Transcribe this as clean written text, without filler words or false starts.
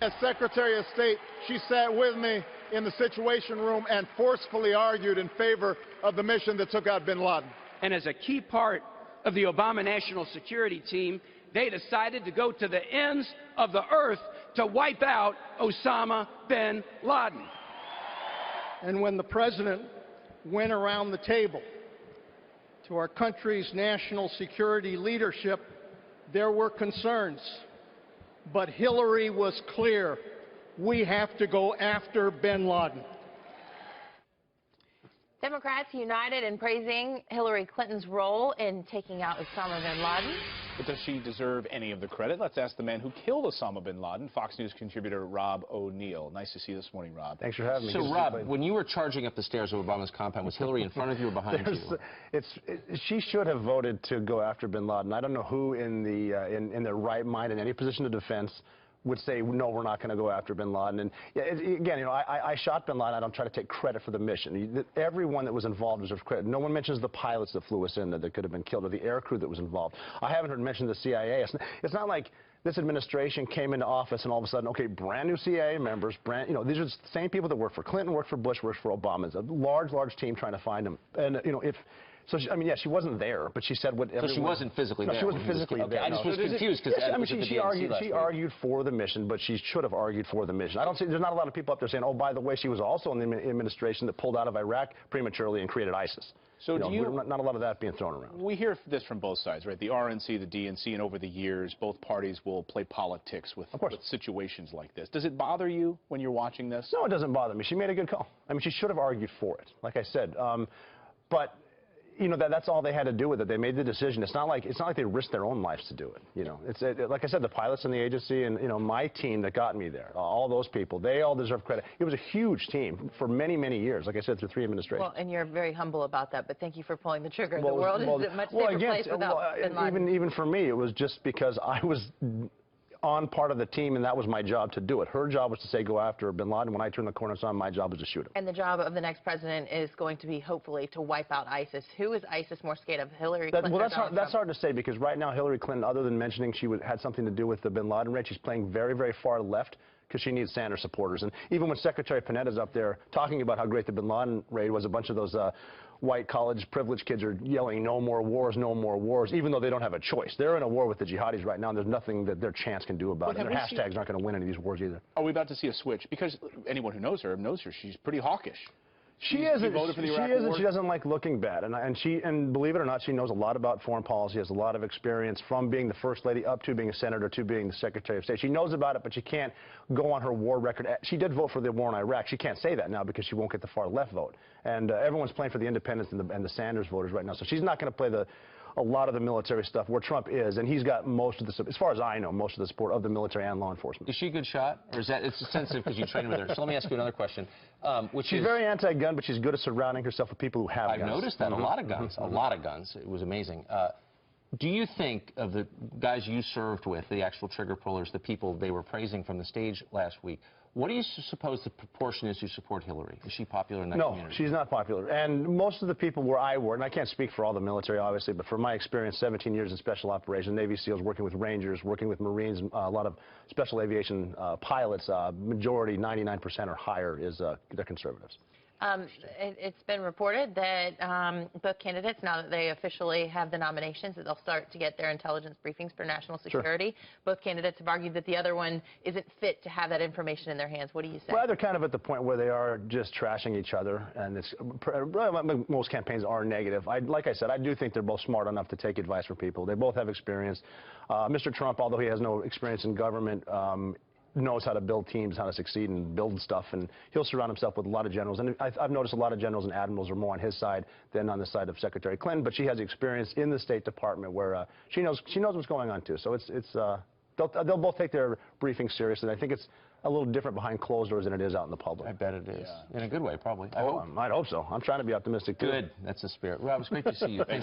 As Secretary of State, she sat with me in the Situation Room and forcefully argued in favor of the mission that took out bin Laden. And as a key part of the Obama National Security Team, they decided to go to the ends of the earth to wipe out Osama bin Laden. And when the President went around the table to our country's national security leadership, there were concerns. But Hillary was clear. We have to go after bin Laden. Democrats united in praising Hillary Clinton's role in taking out Osama bin Laden. But does she deserve any of the credit? Let's ask the man who killed Osama bin Laden, Fox News contributor Rob O'Neill. Nice to see you this morning, Rob. Thanks for having me. So, Rob, when you were charging up the stairs of Obama's compound, was Hillary in front of you or behind you? She should have voted to go after bin Laden. I don't know who in their right mind in any position of defense would say, no, we're not going to go after bin Laden. And yeah, again, you know, I shot bin Laden. I don't try to take credit for the mission. Everyone that was involved deserves credit. No one mentions the pilots that flew us in that could have been killed, or the air crew that was involved. I haven't heard mention the CIA. It's not like this administration came into office and all of a sudden, okay, brand new CIA members, you know, these are the same people that worked for Clinton, worked for Bush, worked for Obama. It's a large team trying to find them. And, you know, So, I mean, yeah, she wasn't there, but she said what everyone... So she wasn't physically there? No, she wasn't physically there. I just was confused because... I mean, she argued for the mission, but she should have argued for the mission. I don't see... There's not a lot of people up there saying, oh, by the way, she was also in the administration that pulled out of Iraq prematurely and created ISIS. So not a lot of that being thrown around. We hear this from both sides, right? The RNC, the DNC, and over the years, both parties will play politics with situations like this. Does it bother you when you're watching this? No, it doesn't bother me. She made a good call. I mean, she should have argued for it, like I said. But... you know, that's all they had to do with it. They made the decision. It's not like they risked their own lives to do it. You know, like I said, the pilots in the agency and, you know, my team that got me there, all those people, they all deserve credit. It was a huge team for many, many years, like I said, through 3 administrations. Well, and you're very humble about that, but thank you for pulling the trigger. The world is a much safer place without bin Laden. Even for me, it was just because I was on part of the team, and that was my job to do it. Her job was to say go after bin Laden. When I turned the corner, my job was to shoot him. And the job of the next president is going to be, hopefully, to wipe out ISIS. Who is ISIS more scared of, Hillary Clinton? Well, that's hard to say, because right now Hillary Clinton, other than mentioning she had something to do with the bin Laden raid, she's playing very, very far left, because she needs Sanders supporters. And even when Secretary Panetta's up there talking about how great the bin Laden raid was, a bunch of those white college privileged kids are yelling no more wars, even though they don't have a choice. They're in a war with the jihadis right now, and there's nothing that their chance can do about it. And their hashtags aren't going to win any of these wars either. Are we about to see a switch? Because anyone who knows her, she's pretty hawkish. She is, and she doesn't like looking bad. And believe it or not, she knows a lot about foreign policy, has a lot of experience from being the First Lady up to being a senator to being the Secretary of State. She knows about it, but she can't go on her war record. She did vote for the war in Iraq. She can't say that now because she won't get the far left vote. And everyone's playing for the independents and the Sanders voters right now. So she's not going to play a lot of the military stuff where Trump is, and he's got most of the, as far as I know, most of the support of the military and law enforcement. Is she a good shot, or is that, it's sensitive because you trained with her? So let me ask you another question, she's very anti-gun, but she's good at surrounding herself with people who have guns. I've noticed that, a lot of guns, a lot of guns. It was amazing. Do you think of the guys you served with, the actual trigger pullers, the people they were praising from the stage last week, what do you suppose the proportion is who support Hillary? Is she popular in that community? No, she's not popular. And most of the people where I work, and I can't speak for all the military, obviously, but from my experience, 17 years in special operations, Navy SEALs, working with Rangers, working with Marines, a lot of special aviation pilots, majority, 99% or higher, they're conservatives. It's been reported that both candidates, now that they officially have the nominations, that they'll start to get their intelligence briefings for national security. Sure. Both candidates have argued that the other one isn't fit to have that information in their hands. What do you say? Well, they're kind of at the point where they are just trashing each other, and most campaigns are negative. Like I said, I do think they're both smart enough to take advice from people. They both have experience. Mr. Trump, although he has no experience in government, knows how to build teams, how to succeed and build stuff, and he'll surround himself with a lot of generals. And I've noticed a lot of generals and admirals are more on his side than on the side of Secretary Clinton, but she has experience in the State Department where she knows what's going on too. So they'll both take their briefing seriously. And I think it's a little different behind closed doors than it is out in the public. I bet it is. Yeah. In a good way, probably. I'd hope so. I'm trying to be optimistic too. Good. That's the spirit. Rob, it's great to see you. Thanks.